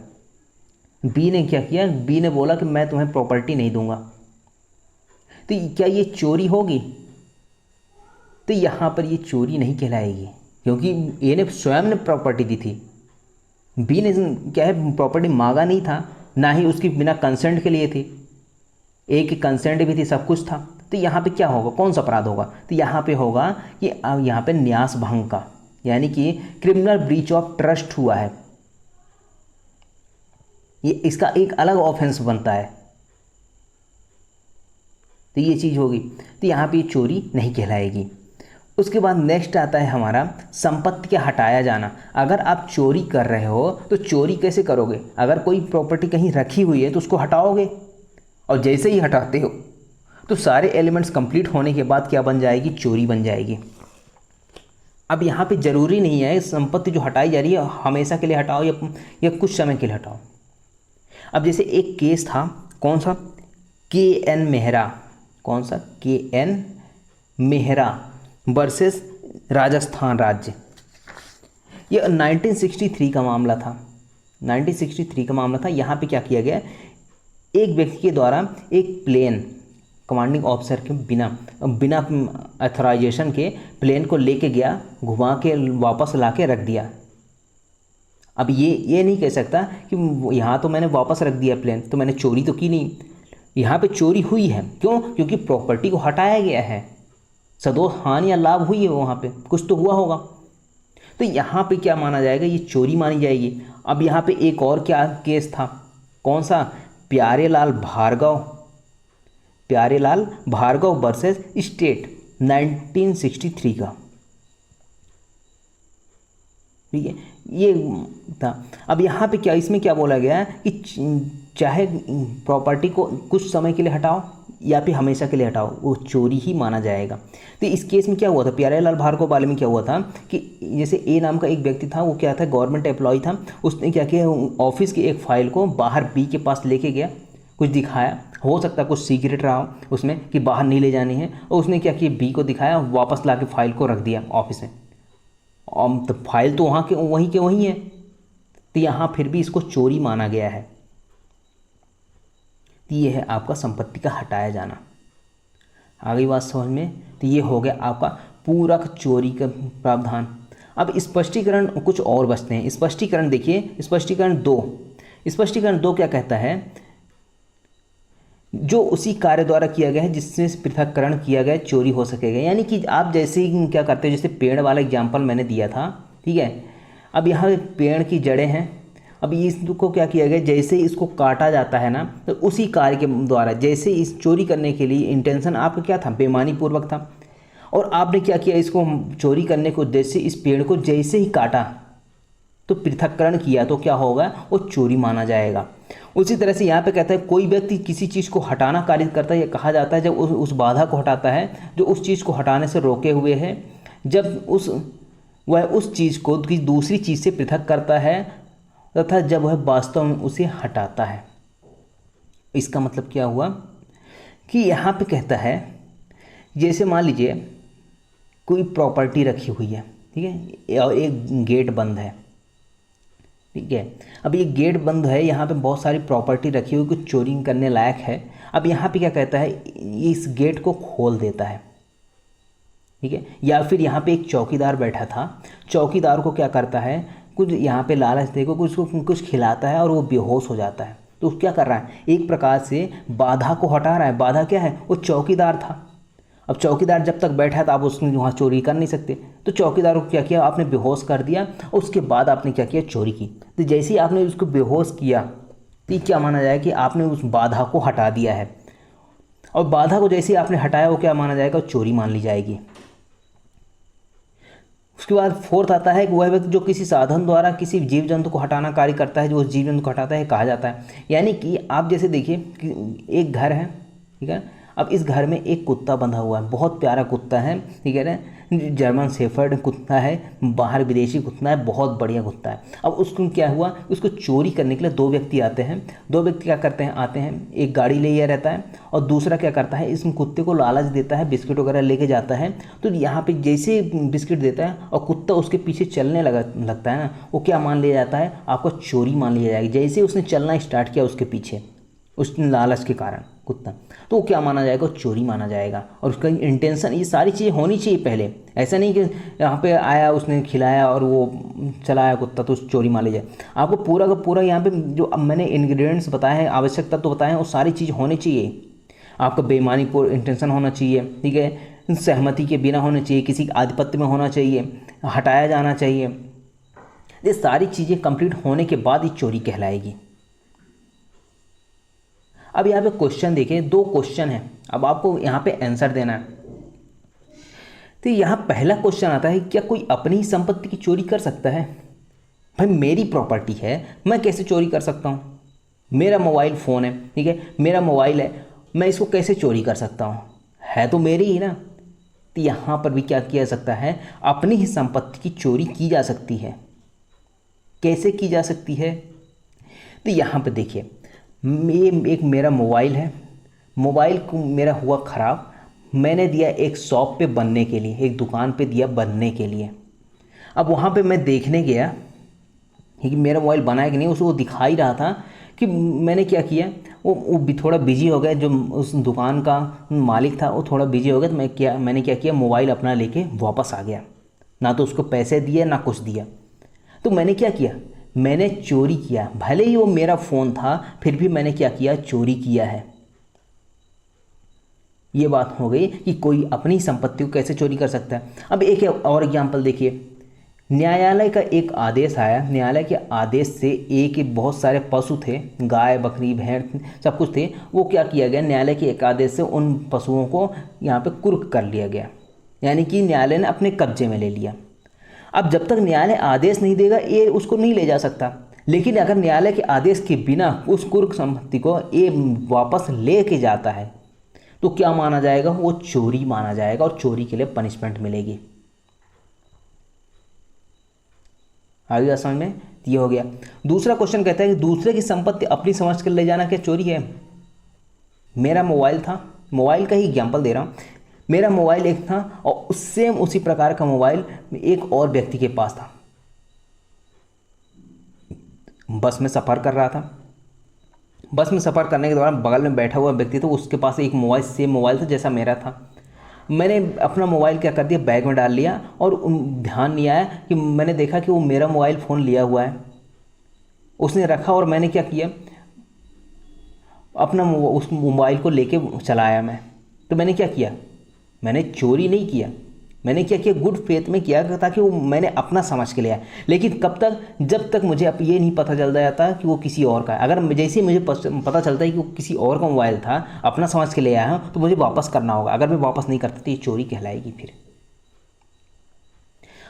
बी ने क्या किया, बी ने बोला कि मैं तुम्हें प्रॉपर्टी नहीं दूंगा। तो क्या ये चोरी होगी? तो यहाँ पर ये चोरी नहीं कहलाएगी, क्योंकि ए ने स्वयं ने प्रॉपर्टी दी थी, बी ने क्या है प्रॉपर्टी मांगा नहीं था, ना ही उसकी बिना कंसेंट के लिए थी, ए की कंसेंट भी थी, सब कुछ था। तो यहाँ पे क्या होगा, कौन सा अपराध होगा? तो यहाँ पे होगा कि यहाँ पे न्यास भंग का, यानी कि क्रिमिनल ब्रीच ऑफ ट्रस्ट हुआ है, ये इसका एक अलग ऑफेंस बनता है। तो ये चीज़ होगी, तो यहाँ पे ये चोरी नहीं कहलाएगी। उसके बाद नेक्स्ट आता है हमारा संपत्ति का हटाया जाना। अगर आप चोरी कर रहे हो तो चोरी कैसे करोगे? अगर कोई प्रॉपर्टी कहीं रखी हुई है तो उसको हटाओगे, और जैसे ही हटाते हो तो सारे एलिमेंट्स कंप्लीट होने के बाद क्या बन जाएगी? चोरी बन जाएगी। अब यहाँ पे ज़रूरी नहीं है संपत्ति जो हटाई जा रही है हमेशा के लिए हटाओ या कुछ समय के लिए हटाओ। अब जैसे एक केस था, कौन सा? KN मेहरा। कौन सा? KN मेहरा वर्सेस राजस्थान राज्य। ये 1963 का मामला था। 1963 का मामला था। यहाँ पे क्या किया गया, एक व्यक्ति के द्वारा एक प्लेन कमांडिंग ऑफिसर के बिना अथॉराइजेशन के प्लेन को लेके गया, घुमा के वापस ला के रख दिया। अब ये नहीं कह सकता कि यहाँ तो मैंने वापस रख दिया प्लेन, तो मैंने चोरी तो की नहीं। यहाँ पे चोरी हुई है, क्यों? क्योंकि प्रॉपर्टी को हटाया गया है, सदोष हानि या लाभ हुई है, वहाँ पे कुछ तो हुआ होगा, तो यहाँ पे क्या माना जाएगा? ये चोरी मानी जाएगी। अब यहाँ पे एक और क्या केस था, कौन सा? प्यारेलाल भार्गव वर्सेस स्टेट 1963 का, ठीक है, ये था। अब यहाँ पे क्या, इसमें क्या बोला गया है कि चाहे प्रॉपर्टी को कुछ समय के लिए हटाओ या फिर हमेशा के लिए हटाओ, वो चोरी ही माना जाएगा। तो इस केस में क्या हुआ था, प्यारेलाल भार्गव वाले में क्या हुआ था कि जैसे ए नाम का एक व्यक्ति था, वो क्या था, गवर्नमेंट एम्प्लॉय था। उसने क्या किया, ऑफिस की एक फाइल को बाहर बी के पास लेके गया, कुछ दिखाया, हो सकता है कुछ सीक्रेट रहा हो उसमें कि बाहर नहीं ले जानी है, और उसने क्या किया, बी को दिखाया, वापस ला के फाइल को रख दिया ऑफिस में। तो फाइल तो वहाँ के वहीं है, तो यहाँ फिर भी इसको चोरी माना गया है। तो ये है आपका संपत्ति का हटाया जाना। आ गई बात समझ में? तो ये हो गया आपका पूरक चोरी का प्रावधान। अब स्पष्टीकरण कुछ और बचते हैं। स्पष्टीकरण देखिए, स्पष्टीकरण 2 क्या कहता है, जो उसी कार्य द्वारा किया गया है जिससे पृथक्करण किया गया चोरी हो सकेगा। यानी कि आप जैसे ही क्या करते हो, जैसे पेड़ वाला एग्जाम्पल मैंने दिया था, ठीक है। अब यहाँ पेड़ की जड़ें हैं, अब इसको क्या किया गया, जैसे ही इसको काटा जाता है ना, तो उसी कार्य के द्वारा, जैसे इस चोरी करने के लिए इंटेंशन आपका क्या था, बेईमानी पूर्वक था, और आपने क्या किया, इसको चोरी करने के उद्देश्य से इस पेड़ को जैसे ही काटा तो पृथक्करण किया, तो क्या होगा, वो चोरी माना जाएगा। उसी तरह से यहाँ पे कहता है, कोई व्यक्ति किसी चीज़ को हटाना कार्य करता है, यह कहा जाता है जब उस बाधा को हटाता है जो उस चीज़ को हटाने से रोके हुए है, जब वह उस चीज़ को किसी दूसरी चीज़ से पृथक करता है, तथा जब वह वास्तव में उसे हटाता है। इसका मतलब क्या हुआ कि यहाँ पे कहता है, जैसे मान लीजिए कोई प्रॉपर्टी रखी हुई है, ठीक है, और एक गेट बंद है, ठीक है। अब ये गेट बंद है, यहाँ पे बहुत सारी प्रॉपर्टी रखी हुई, कुछ चोरी करने लायक है। अब यहाँ पे क्या कहता है, इस गेट को खोल देता है, ठीक है। या फिर यहाँ पे एक चौकीदार बैठा था, चौकीदार को क्या करता है, कुछ यहाँ पे लालच देकर कुछ खिलाता है और वो बेहोश हो जाता है। तो क्या कर रहा है, एक प्रकार से बाधा को हटा रहा है। बाधा क्या है, वो चौकीदार था। अब चौकीदार जब तक बैठा है तो आप उसमें वहाँ चोरी कर नहीं सकते, तो चौकीदार को क्या किया, आपने बेहोश कर दिया, और उसके बाद आपने क्या किया, चोरी की। तो जैसे ही आपने उसको बेहोश किया, तो क्या माना जाए कि आपने उस बाधा को हटा दिया है, और बाधा को जैसे ही आपने हटाया, वो क्या माना जाएगा, चोरी मान ली जाएगी। उसके बाद फोर्थ आता है कि वह व्यक्ति जो किसी साधन द्वारा किसी जीव जंतु को हटाना कार्य करता है, जो उस जीव जंतु को हटाता है, कहा जाता है। यानी कि आप जैसे देखिए कि एक घर है, ठीक है। अब इस घर में एक कुत्ता बंधा हुआ है, बहुत प्यारा कुत्ता है, ठीक है ना, जर्मन शेफर्ड कुत्ता है, बाहर विदेशी कुत्ता है, बहुत बढ़िया कुत्ता है। अब उसको क्या हुआ, उसको चोरी करने के लिए दो व्यक्ति आते हैं। दो व्यक्ति क्या करते हैं, आते हैं, एक गाड़ी ले लिया रहता है, और दूसरा क्या करता है, इस कुत्ते को लालच देता है, बिस्किट वगैरह लेके जाता है। तो यहाँ पे जैसे बिस्किट देता है और कुत्ता उसके पीछे चलने लगता है ना, वो क्या मान लिया जाता है, आपको चोरी मान लिया जाएगी। जैसे उसने चलना स्टार्ट किया उसके पीछे, उस लालच के कारण कुत्ता, तो वो क्या माना जाएगा, चोरी माना जाएगा। और उसका इंटेंशन, ये सारी चीज़ें होनी चाहिए पहले। ऐसा नहीं कि यहाँ पे आया, उसने खिलाया और वो चलाया कुत्ता तो चोरी मान ली जाए। आपको पूरा का पूरा यहाँ पे जो अब मैंने इंग्रेडिएंट्स बताए हैं, आवश्यक तत्व बताए हैं, वो सारी चीज़ होनी चाहिए। आपका बेईमानी पूर्ण इंटेंशन होना चाहिए, ठीक है, सहमति के बिना होना चाहिए, किसी आधिपत्य में होना चाहिए, हटाया जाना चाहिए। ये सारी चीज़ें कंप्लीट होने के बाद ही चोरी कहलाएगी। अब यहाँ पे क्वेश्चन देखिए, 2 क्वेश्चन है, अब आपको यहाँ पे आंसर देना है। तो यहाँ पहला क्वेश्चन आता है, क्या कोई अपनी ही संपत्ति की चोरी कर सकता है? भाई मेरी प्रॉपर्टी है, मैं कैसे चोरी कर सकता हूँ? मेरा मोबाइल फ़ोन है, ठीक है, मेरा मोबाइल है, मैं इसको कैसे चोरी कर सकता हूँ? है तो मेरी ही ना। तो यहाँ पर भी क्या किया जा सकता है, अपनी ही संपत्ति की चोरी की जा सकती है। कैसे की जा सकती है? तो यहाँ पे देखिए, एक मेरा मोबाइल है, मोबाइल को मेरा हुआ ख़राब, मैंने दिया एक शॉप पे बनने के लिए, एक दुकान पे दिया बनने के लिए। अब वहाँ पे मैं देखने गया कि मेरा मोबाइल बना है कि नहीं, उसको दिखा ही रहा था कि मैंने क्या किया, वो भी थोड़ा बिजी हो गया, जो उस दुकान का मालिक था वो थोड़ा बिजी हो गया। तो मैंने क्या किया, मोबाइल अपना लेके वापस आ गया, ना तो उसको पैसे दिए ना कुछ दिया। तो मैंने क्या किया, मैंने चोरी किया। भले ही वो मेरा फ़ोन था, फिर भी मैंने क्या किया, चोरी किया है। ये बात हो गई कि कोई अपनी संपत्ति को कैसे चोरी कर सकता है। अब एक और एग्जाम्पल देखिए, न्यायालय का एक आदेश आया, न्यायालय के आदेश से एक बहुत सारे पशु थे, गाय बकरी भेड़ सब कुछ थे, वो क्या किया गया, न्यायालय के एक आदेश से उन पशुओं को यहाँ पे कुर्क कर लिया गया, यानी कि न्यायालय ने अपने कब्जे में ले लिया। अब जब तक न्यायालय आदेश नहीं देगा ये उसको नहीं ले जा सकता, लेकिन अगर न्यायालय के आदेश के बिना उस कुर्क संपत्ति को ये वापस ले के जाता है तो क्या माना जाएगा, वो चोरी माना जाएगा और चोरी के लिए पनिशमेंट मिलेगी। आगे बात समझ में? ये हो गया। दूसरा क्वेश्चन कहता है कि दूसरे की संपत्ति अपनी समझ कर ले जाना क्या चोरी है? मेरा मोबाइल था, मोबाइल का ही एग्जाम्पल दे रहा हूँ, मेरा मोबाइल एक था और सेम उसी प्रकार का मोबाइल एक और व्यक्ति के पास था। बस में सफ़र कर रहा था, बस में सफ़र करने के दौरान बगल में बैठा हुआ व्यक्ति था, उसके पास एक मोबाइल सेम मोबाइल था जैसा मेरा था। मैंने अपना मोबाइल क्या कर दिया, बैग में डाल लिया और ध्यान नहीं आया कि मैंने देखा कि वो मेरा मोबाइल फ़ोन लिया हुआ है, उसने रखा और मैंने क्या किया, अपना उस मोबाइल को लेके चलाया मैं। तो मैंने क्या किया, मैंने चोरी नहीं किया, मैंने क्या किया, गुड फेथ में किया ताकि वो मैंने अपना समझ के लिया। लेकिन कब तक, जब तक मुझे अब ये नहीं पता चल जाता कि वो किसी और का है। अगर जैसे ही मुझे पता चलता है कि वो किसी और का मोबाइल था, अपना समझ के ले आया हूँ, तो मुझे वापस करना होगा। अगर मैं वापस नहीं करता तो ये चोरी कहलाएगी फिर।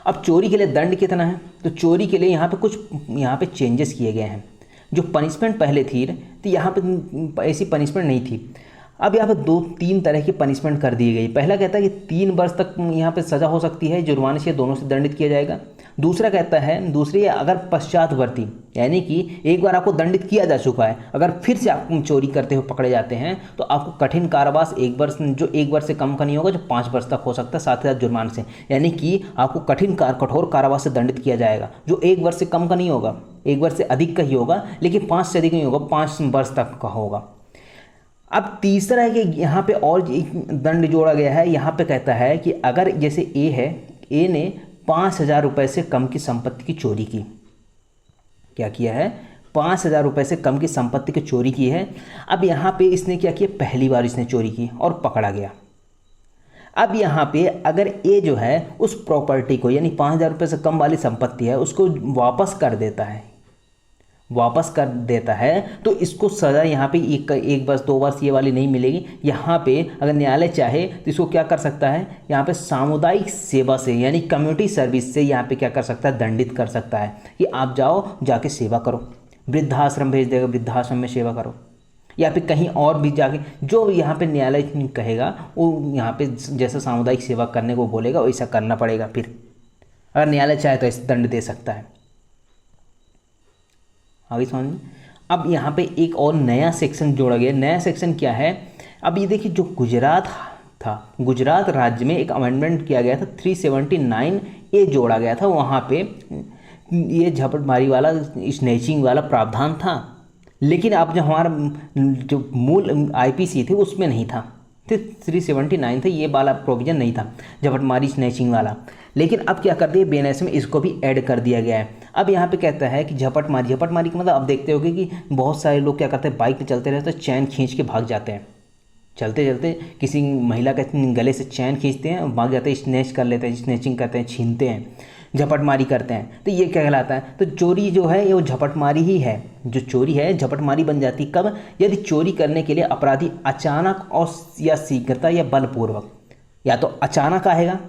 अब चोरी के लिए दंड कितना है, तो चोरी के लिए यहाँ पे चेंजेस किए गए हैं। जो पनिशमेंट पहले थी तो यहाँ पे ऐसी पनिशमेंट नहीं थी। अब यहाँ पे 2-3 तरह की पनिशमेंट कर दी गई। पहला कहता है कि 3 वर्ष तक यहाँ पे सज़ा हो सकती है, जुर्माने से दोनों से दंडित किया जाएगा। दूसरा कहता है, दूसरी अगर पश्चातवर्ती, यानी कि एक बार आपको दंडित किया जा चुका है, अगर फिर से आप चोरी करते हुए पकड़े जाते हैं तो आपको कठिन कारावास 1 वर्ष, जो 1 वर्ष से कम का नहीं होगा, जो 5 वर्ष तक हो सकता है, साथ ही साथ जुर्माने से, यानी कि आपको कठोर कारावास से दंडित किया जाएगा, जो 1 वर्ष से कम का नहीं होगा, 1 वर्ष से अधिक का ही होगा, लेकिन 5 से अधिक नहीं होगा, 5 वर्ष तक का होगा। अब तीसरा है कि यहाँ पे और एक दंड जोड़ा गया है। यहाँ पे कहता है कि अगर जैसे ए है, ए ने 5,000 रुपये से कम की संपत्ति की चोरी की, क्या किया है, 5,000 रुपये से कम की संपत्ति की चोरी की है। अब यहाँ पे इसने क्या किया, पहली बार इसने चोरी की और पकड़ा गया। अब यहाँ पे अगर ए जो है उस प्रॉपर्टी को, यानी 5,000 रुपये से कम वाली संपत्ति है, उसको वापस कर देता है, तो इसको सज़ा यहाँ पे 1 वर्ष 2 वर्ष ये वाली नहीं मिलेगी। यहाँ पे अगर न्यायालय चाहे तो इसको क्या कर सकता है, यहाँ पे सामुदायिक सेवा से, यानी कम्युनिटी सर्विस से यहाँ पे क्या कर सकता है, दंडित कर सकता है कि आप जाओ जाके सेवा करो, वृद्धाश्रम भेज देगा, वृद्धाश्रम में सेवा करो, या फिर कहीं और भी जाके, जो यहाँ पे न्यायालय कहेगा वो यहाँ पे जैसा सामुदायिक सेवा करने को बोलेगा वैसा करना पड़ेगा। फिर अगर न्यायालय चाहे तो इस दंड दे सकता है। आगे समझ में? अब यहाँ पे एक और नया सेक्शन जोड़ा गया। नया सेक्शन क्या है, अब ये देखिए, जो गुजरात था, गुजरात राज्य में एक अमेंडमेंट किया गया था, 379 ए जोड़ा गया था। वहाँ पे ये झपटमारी वाला, स्नैचिंग वाला प्रावधान था, लेकिन अब जो हमारा जो मूल आईपीसी थी उसमें नहीं था। 379 था, ये वाला प्रोविज़न नहीं था, झपटमारी स्नैचिंग वाला। लेकिन अब क्या कर दिया, बीएनएस में इसको भी ऐड कर दिया गया है। अब यहाँ पे कहता है कि झपटमारी का मतलब अब देखते होगे कि बहुत सारे लोग क्या करते हैं, बाइक पे चलते रहते हैं, चैन खींच के भाग जाते हैं, चलते चलते किसी महिला के गले से चैन खींचते हैं, भाग जाते हैं, स्नैच कर लेते हैं, स्नैचिंग करते हैं, छीनते हैं। झपटमारी करते हैं, तो ये क्या कहलाता है? तो चोरी जो है ये वो झपटमारी ही है। जो चोरी है झपटमारी बन जाती कब? यदि चोरी करने के लिए अपराधी अचानक और या शीघ्रता या बलपूर्वक, या तो अचानक आएगा,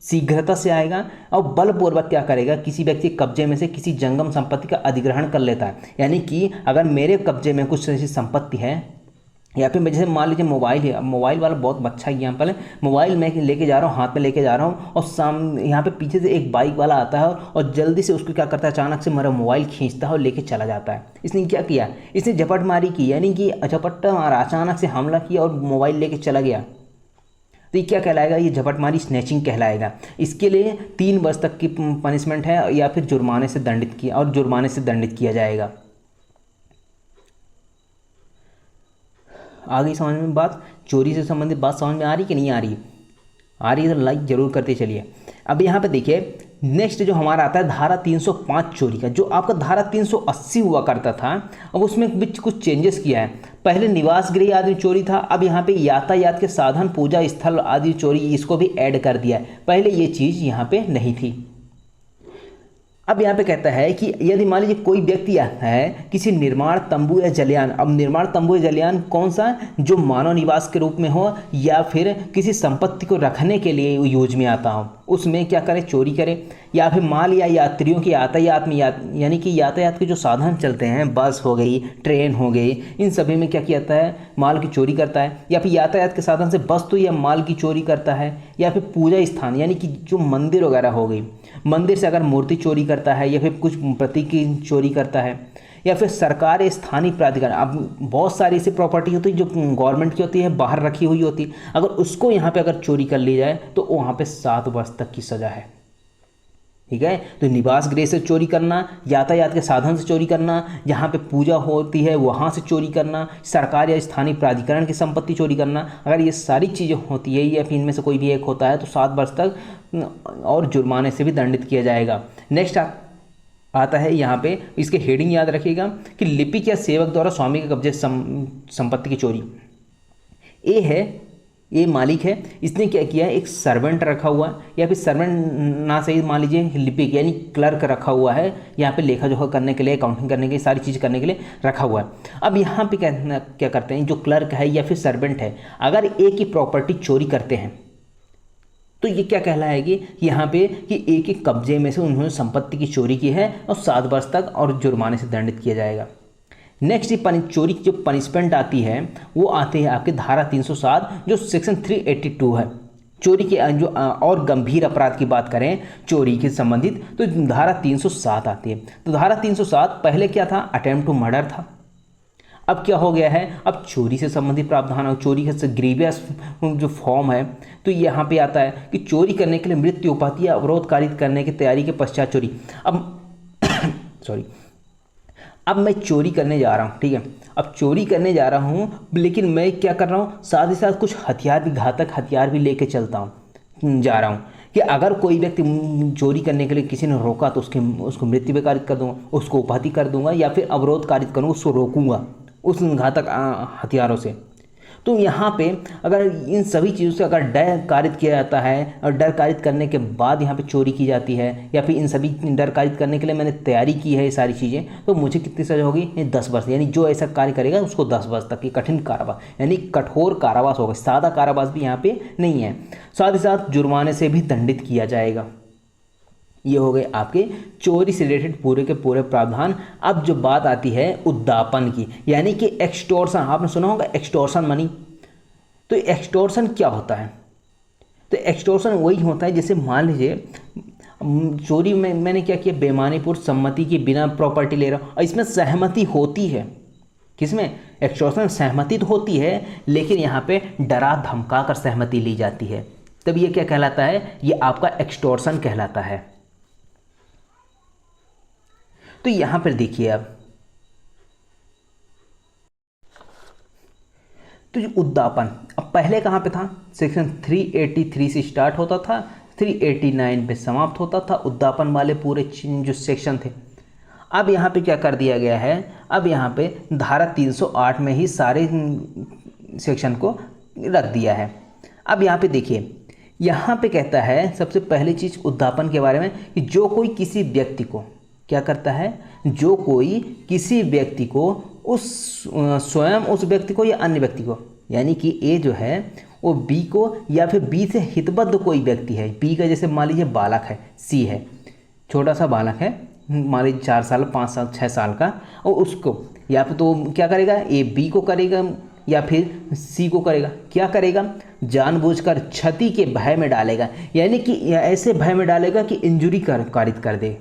शीघ्रता से आएगा, और बलपूर्वक क्या करेगा, किसी व्यक्ति के कब्जे में से किसी जंगम संपत्ति का अधिग्रहण कर लेता है। यानी कि अगर मेरे कब्जे में कुछ ऐसी संपत्ति है, या फिर मैं जैसे मान लीजिए मोबाइल है, अब मोबाइल वाला बहुत अच्छा एग्जाम्पल है। मोबाइल मैं लेके जा रहा हूँ, हाथ में लेके जा रहा हूँ, और सामने यहाँ पे पीछे से एक बाइक वाला आता है और जल्दी से उसको क्या करता है, अचानक से मेरा मोबाइल खींचता है और लेके चला जाता है। इसने क्या किया? इसने झपटमारी की, यानी कि झपट्टा मारा, अचानक से हमला किया और मोबाइल लेके चला गया। तो ये क्या कहलाएगा? ये झपटमारी स्नैचिंग कहलाएगा। इसके लिए 3 वर्ष तक की पनिशमेंट है, या फिर जुर्माने से दंडित किया जाएगा। आ गई समझ में बात? चोरी से संबंधित बात समझ में आ रही कि नहीं आ रही? आ रही है तो लाइक जरूर करते चलिए। अब यहाँ पे देखिए नेक्स्ट जो हमारा आता है धारा 305 चोरी का। जो आपका धारा 380 हुआ करता था, अब उसमें कुछ चेंजेस किया है। पहले निवास गृह आदि चोरी था, अब यहाँ पे यातायात के साधन, पूजा स्थल आदि चोरी, इसको भी ऐड कर दिया है। पहले ये चीज़ यहाँ पे नहीं थी। अब यहाँ पे कहता है कि यदि मान लीजिए कोई व्यक्ति आता है किसी निर्माण तंबू या जलयान, अब निर्माण तंबू या जलयान कौन सा? जो मानव निवास के रूप में हो या फिर किसी संपत्ति को रखने के लिए यूज में आता हो, उसमें क्या करे? चोरी करे। या फिर माल या यात्रियों के यातायात में, यानी कि यातायात के जो साधन चलते हैं, बस हो गई, ट्रेन हो गई, इन सभी में क्या किया जाता है? माल की चोरी करता है। या फिर यातायात के साधन से वस्तु या माल की चोरी करता है। या फिर पूजा स्थान, यानी कि जो मंदिर वगैरह हो गई, मंदिर से अगर मूर्ति चोरी करता है, या फिर कुछ प्रतीक की चोरी करता है, या फिर सरकार या स्थानीय प्राधिकरण, अब बहुत सारी ऐसी प्रॉपर्टी होती है जो गवर्नमेंट की होती है, बाहर रखी हुई होती है, अगर उसको यहाँ पे अगर चोरी कर ली जाए तो वहाँ पे 7 वर्ष तक की सज़ा है। ठीक है? तो निवास गृह से चोरी करना, यातायात के साधन से चोरी करना, जहाँ पे पूजा होती है वहाँ से चोरी करना, सरकार या स्थानीय प्राधिकरण की संपत्ति चोरी करना, अगर ये सारी चीज़ें होती है या फिर इनमें से कोई भी एक होता है तो 7 वर्ष तक और जुर्माने से भी दंडित किया जाएगा। नेक्स्ट आता है यहाँ पे, इसके हेडिंग याद रखिएगा कि लिपिक या सेवक द्वारा स्वामी के कब्जे संपत्ति की चोरी। ए है, ये मालिक है, इसने क्या किया है? एक सर्वेंट रखा हुआ है, या फिर सर्वेंट ना सही मान लीजिए लिपिक यानी क्लर्क रखा हुआ है, यहाँ पे लेखा जोखा करने के लिए, अकाउंटिंग करने के लिए, सारी चीज़ करने के लिए रखा हुआ है। अब यहाँ पे क्या करते हैं? जो क्लर्क है या फिर सर्वेंट है, अगर एक ही प्रॉपर्टी चोरी करते हैं तो ये क्या कहलाएगी यहाँ पे कि एक एक कब्जे में से उन्होंने संपत्ति की चोरी की है और 7 वर्ष तक और जुर्माने से दंडित किया जाएगा। नेक्स्ट चोरी की जो पनिशमेंट आती है वो आती है आपके धारा 307 जो सेक्शन 382 है। चोरी के जो और गंभीर अपराध की बात करें चोरी के संबंधित तो धारा 307 आती है। तो धारा 307 पहले क्या था? अटेम्प्ट टू मर्डर था। अब क्या हो गया है? अब चोरी से संबंधित प्रावधान और चोरी का ग्रीवियस जो फॉर्म है तो यहाँ पे आता है कि चोरी करने के लिए मृत्यु उपाधि या अवरोध कारित करने की तैयारी के पश्चात चोरी। अब अब मैं चोरी करने जा रहा हूँ, ठीक है? अब चोरी करने जा रहा हूँ लेकिन मैं क्या कर रहा हूँ? साथ ही साथ कुछ हथियार भी, घातक हथियार भी लेके चलता जा रहा हूँ कि अगर कोई व्यक्ति चोरी करने के लिए किसी ने रोका तो उसको मृत्यु भी कारित कर दूंगा, उसको उपाधि कर दूंगा, या फिर अवरोध कारित करूँगा, उसको रोकूंगा उस घातक हथियारों से। तो यहाँ पे अगर इन सभी चीज़ों से अगर डर कारित किया जाता है और डर कारित करने के बाद यहाँ पे चोरी की जाती है, या फिर इन सभी डर कारित करने के लिए मैंने तैयारी की है ये सारी चीज़ें, तो मुझे कितनी सज़ा होगी? 10 वर्ष। यानी जो ऐसा कार्य करेगा उसको 10 वर्ष तक की कठिन कारावास यानी कठोर कारावास होगा। सादा कारावास भी यहाँ पे नहीं है। साथ ही साथ जुर्माने से भी दंडित किया जाएगा। ये हो गए आपके चोरी से रिलेटेड पूरे के पूरे प्रावधान। अब जो बात आती है उद्दापन की, यानी कि एक्सटॉर्शन। आपने सुना होगा एक्सटॉर्शन मनी। तो एक्सटॉर्शन क्या होता है? तो एक्सटॉर्शन वही होता है जैसे मान लीजिए चोरी में मैंने क्या किया, बेईमानीपूर्ण सम्मति के बिना प्रॉपर्टी ले रहा हूँ, और इसमें सहमति होती है। किसमें? एक्सटॉर्शन सहमति तो होती है लेकिन यहाँ पे डरा धमका कर सहमति ली जाती है, तब ये क्या कहलाता है? ये आपका एक्सटॉर्शन कहलाता है। तो यहां पर देखिए अब तो जो उद्दापन अब पहले कहां पे था? सेक्शन 383 से स्टार्ट होता था, 389 पे समाप्त होता था उद्दापन वाले पूरे जो सेक्शन थे। अब यहां पे क्या कर दिया गया है? अब यहां पे धारा 308 में ही सारे सेक्शन को रख दिया है। अब यहां पे देखिए यहाँ पे कहता है सबसे पहली चीज़ उद्दापन के बारे में कि जो कोई किसी व्यक्ति को क्या करता है, जो कोई किसी व्यक्ति को उस स्वयं उस व्यक्ति को या अन्य व्यक्ति को, यानी कि ए जो है वो बी को या फिर बी से हितबद्ध कोई व्यक्ति है, बी का जैसे मान लीजिए बालक है, सी है, छोटा सा बालक है, मान लीजिए 4 साल 5 साल 6 साल का, और उसको या फिर तो क्या करेगा, ए बी को करेगा या फिर सी को करेगा, क्या करेगा, जानबूझकर क्षति के भय में डालेगा, यानी कि ऐसे भय में डालेगा कि इंजुरी कारित कर दे।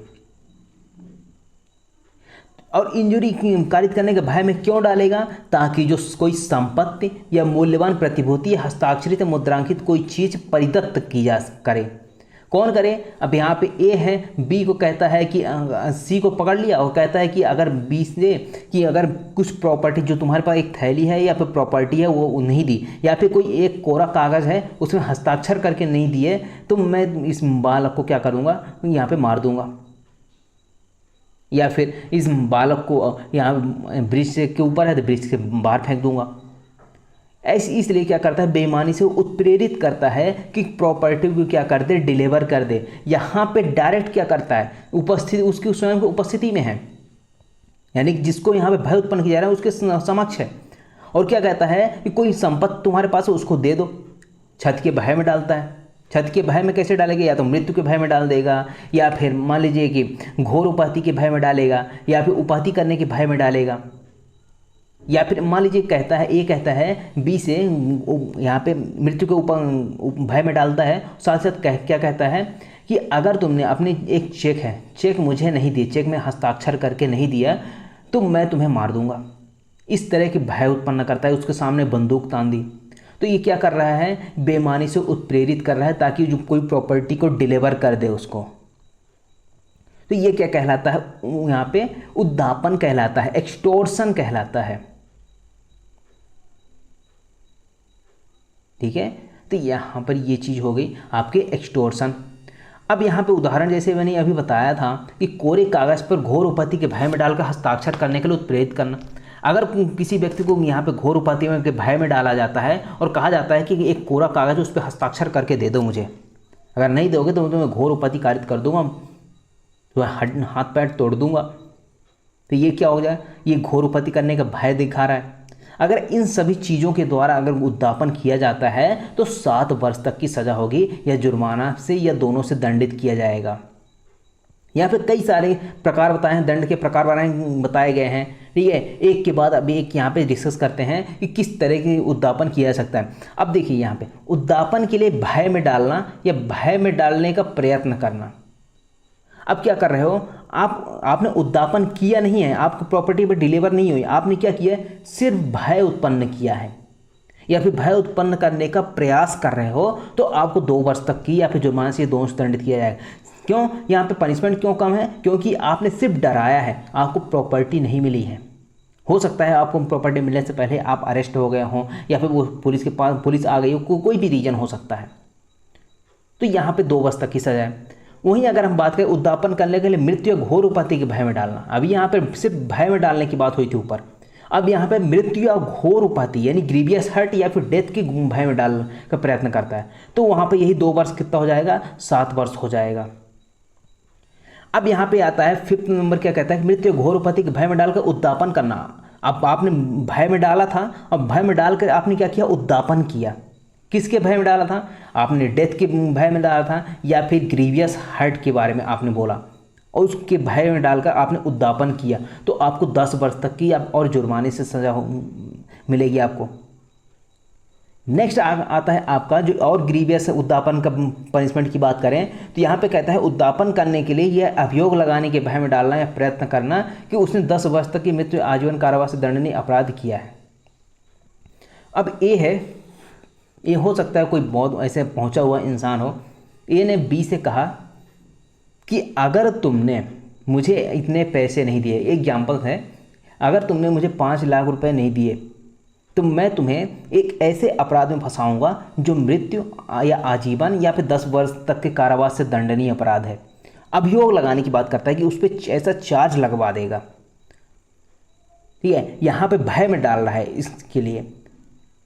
और इंजुरी कारित करने के भय में क्यों डालेगा, ताकि जो कोई संपत्ति या मूल्यवान प्रतिभूति या हस्ताक्षरित मुद्रांकित कोई चीज़ परिदत्त की जा करे। कौन करे, अब यहाँ पे ए है, बी को कहता है कि सी को पकड़ लिया और कहता है कि अगर बी से कि अगर कुछ प्रॉपर्टी जो तुम्हारे पास एक थैली है या फिर प्रॉपर्टी है वो नहीं दी, या फिर कोई एक कोरा कागज़ है उसमें हस्ताक्षर करके नहीं दिए, तो मैं इस बालक को क्या करूँगा, यहाँ पे मार दूँगा, या फिर इस बालक को यहाँ ब्रिज के ऊपर है तो ब्रिज के बाहर फेंक दूंगा। ऐसे इसलिए क्या करता है, बेईमानी से उत्प्रेरित करता है कि प्रॉपर्टी को क्या कर दे, डिलीवर कर दे। यहाँ पे डायरेक्ट क्या करता है, उपस्थिति उसकी स्वयं की उपस्थिति में है, यानी कि जिसको यहाँ पे भय उत्पन्न किया जा रहा है उसके समक्ष है, और क्या कहता है कि कोई संपत्ति तुम्हारे पास है उसको दे दो। छत के भय में डालता है। छत के भय में कैसे डालेगा, या तो मृत्यु के भय में डाल देगा, या फिर मान लीजिए कि घोर उपाधि के भय में डालेगा, या फिर उपाधि करने के भय में डालेगा, या फिर मान लीजिए कहता है ए कहता है बी से यहाँ पे मृत्यु के भय में डालता है। साथ साथ क्या कहता है कि अगर तुमने अपनी एक चेक है, चेक मुझे नहीं दी, चेक में हस्ताक्षर करके नहीं दिया तो मैं तुम्हें मार दूंगा। इस तरह के भय उत्पन्न करता है, उसके सामने बंदूक तान दी। तो ये क्या कर रहा है, बेईमानी से उत्प्रेरित कर रहा है ताकि जो कोई प्रॉपर्टी को डिलीवर कर दे उसको। तो ये क्या कहलाता है, यहाँ पे उद्दापन कहलाता है, एक्सटोर्शन कहलाता है। ठीक है, तो यहाँ पर ये चीज़ हो गई आपके एक्सटोर्शन। अब यहाँ पे उदाहरण जैसे मैंने अभी बताया था कि कोरे कागज़ पर घोर उपाधि के भय में डालकर हस्ताक्षर करने के लिए उत्प्रेरित करना। अगर किसी व्यक्ति को यहाँ पे घोर उपाधि के भय में डाला जाता है और कहा जाता है कि एक कोरा कागज़ उस पर हस्ताक्षर करके दे दो मुझे, अगर नहीं दोगे तो मैं घोर उपाधि कारित कर दूंगा, तो हाथ पैर तोड़ दूंगा। तो ये क्या हो जाए, ये घोर उपाधि करने का भय दिखा रहा है। अगर इन सभी चीज़ों के द्वारा अगर उद्दापन किया जाता है तो 7 वर्ष तक की सज़ा होगी, या जुर्माना से या दोनों से दंडित किया जाएगा। यहाँ पे कई सारे प्रकार बताए हैं, दंड के प्रकार बताए गए हैं। ठीक है, एक के बाद अभी एक यहाँ पे डिस्कस करते हैं कि किस तरह की उद्दापन किया जा सकता है। अब देखिए यहाँ पे उद्दापन के लिए भय में डालना या भय में डालने का प्रयत्न करना। अब क्या कर रहे हो आपने उद्दापन किया नहीं है, आपकी प्रॉपर्टी पर डिलीवर नहीं हुई, आपने क्या किया है, सिर्फ भय उत्पन्न किया है या फिर भय उत्पन्न करने का प्रयास कर रहे हो, तो आपको 2 वर्ष तक की या फिर जुर्माने से दोनों से दंडित किया जाएगा। क्यों, यहाँ पे पनिशमेंट क्यों कम है, क्योंकि आपने सिर्फ डराया है, आपको प्रॉपर्टी नहीं मिली है। हो सकता है आपको प्रॉपर्टी मिलने से पहले आप अरेस्ट हो गए हों, या फिर वो पुलिस के पास पुलिस आ गई हो, कोई भी रीजन हो सकता है। तो यहाँ पे 2 वर्ष तक की सजा है। वहीं अगर हम बात करें उद्दापन करने के लिए मृत्यु या घोर उपाधि के भय में डालना, अभी यहाँ पे सिर्फ भय में डालने की बात हुई थी ऊपर, अब यहाँ पे मृत्यु या घोर उपाधि यानी ग्रीवियस हर्ट या फिर डेथ के भय में डालने का प्रयत्न करता है, तो वहाँ पे यही 2 वर्ष कितना हो जाएगा, 7 वर्ष हो जाएगा। अब यहाँ पे आता है 5th नंबर, क्या कहता है, मृत्यु घोर उपाधि के भय में डालकर उद्दापन करना। अब आपने भय में डाला था, अब भय में डालकर आपने क्या किया, उद्दापन किया। किसके भय में डाला था, आपने डेथ के भय में डाला था या फिर ग्रीवियस हर्ट के बारे में आपने बोला, और उसके भय में डालकर आपने उद्दापन किया, तो आपको 10 वर्ष तक की और जुर्माने से सजा मिलेगी आपको। नेक्स्ट आता है आपका जो और ग्रीवियस उद्दापन का पनिशमेंट की बात करें तो यहाँ पे कहता है उद्दापन करने के लिए यह अभियोग लगाने के भय में डालना या प्रयत्न करना कि उसने 10 वर्ष तक की मृत्यु आजीवन कारावास से दंडनीय अपराध किया है। अब ए है, ये हो सकता है कोई बहुत ऐसे पहुंचा हुआ इंसान हो। ए ने बी से कहा कि अगर तुमने मुझे इतने पैसे नहीं दिए, एग्जाम्पल है, अगर तुमने मुझे 5 लाख रुपए नहीं दिए तो मैं तुम्हें एक ऐसे अपराध में फंसाऊंगा जो मृत्यु या आजीवन या फिर 10 वर्ष तक के कारावास से दंडनीय अपराध है। अभियोग लगाने की बात करता है कि उस पर ऐसा चार्ज लगवा देगा। ठीक है, यहाँ पे भय में डाल रहा है इसके लिए।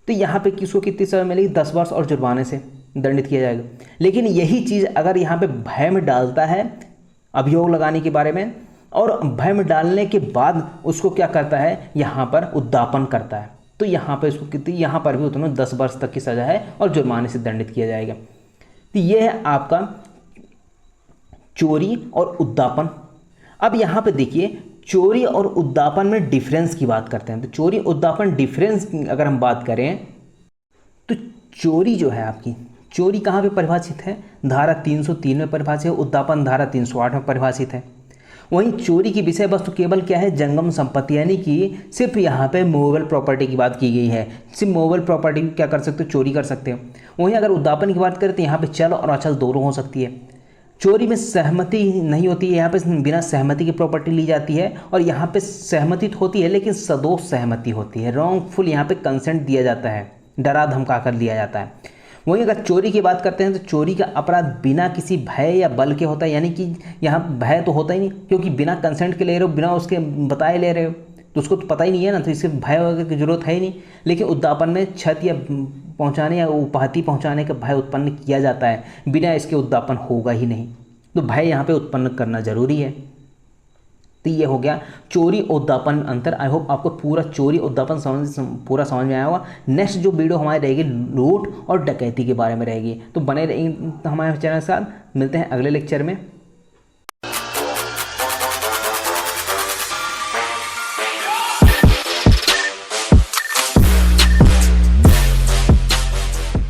तो यहाँ पे किसको कितनी सज़ा मिलेगी, 10 वर्ष और जुर्माने से। दंडित किया जाएगा। लेकिन यही चीज़ अगर यहाँ पे भय में डालता है अभियोग लगाने के बारे में, और भय में डालने के बाद उसको क्या करता है, यहाँ पर उद्दापन करता है, तो यहाँ पर इसको कितनी, यहाँ पर भी उतना 10 वर्ष तक की सज़ा है और जुर्माने से दंडित किया जाएगा। तो ये है आपका चोरी और उद्दापन। अब यहाँ पे देखिए चोरी और उद्दापन में डिफरेंस की बात करते हैं। तो चोरी उद्दापन डिफरेंस अगर हम बात करें तो चोरी जो है आपकी, चोरी कहाँ पे परिभाषित है, धारा 303 में परिभाषित है, उद्दापन धारा 308 में परिभाषित है। वहीं चोरी की विषय वस्तु केवल क्या है, जंगम संपत्ति, यानी कि सिर्फ यहाँ पे मूवेबल प्रॉपर्टी की बात की गई है। सिर्फ मूवेबल प्रॉपर्टी क्या कर सकते हो, चोरी कर सकते हो। वहीं अगर उद्दापन की बात करें तो यहाँ पे चल और अचल दोनों हो सकती है। चोरी में सहमति नहीं होती है, यहाँ पे बिना सहमति की प्रॉपर्टी ली जाती है, और यहाँ पे सहमति तो होती है लेकिन सदोष सहमति होती है, रॉन्गफुल यहाँ पे कंसेंट दिया जाता है, डरा धमका कर लिया जाता है। वहीं अगर चोरी की बात करते हैं तो चोरी का अपराध बिना किसी भय या बल के होता है, यानी कि यहाँ भय तो होता ही नहीं, क्योंकि बिना कंसेंट के ले रहे हो, बिना उसके बताए ले रहे हो, तो उसको तो पता ही नहीं है ना, तो इससे भय वगैरह की जरूरत है ही नहीं। लेकिन उद्दापन में क्षत या पहुँचाने या उपाधि पहुँचाने का भय उत्पन्न किया जाता है, बिना इसके उद्दापन होगा ही नहीं, तो भय यहाँ पे उत्पन्न करना जरूरी है। तो ये हो गया चोरी उद्दापन अंतर। आई होप आपको पूरा चोरी उद्दापन पूरा समझ में आया होगा। नेक्स्ट जो वीडियो हमारी रहेगी लूट और डकैती के बारे में रहेगी, तो बने रहेंगे हमारे चैनल के साथ। मिलते हैं अगले लेक्चर में।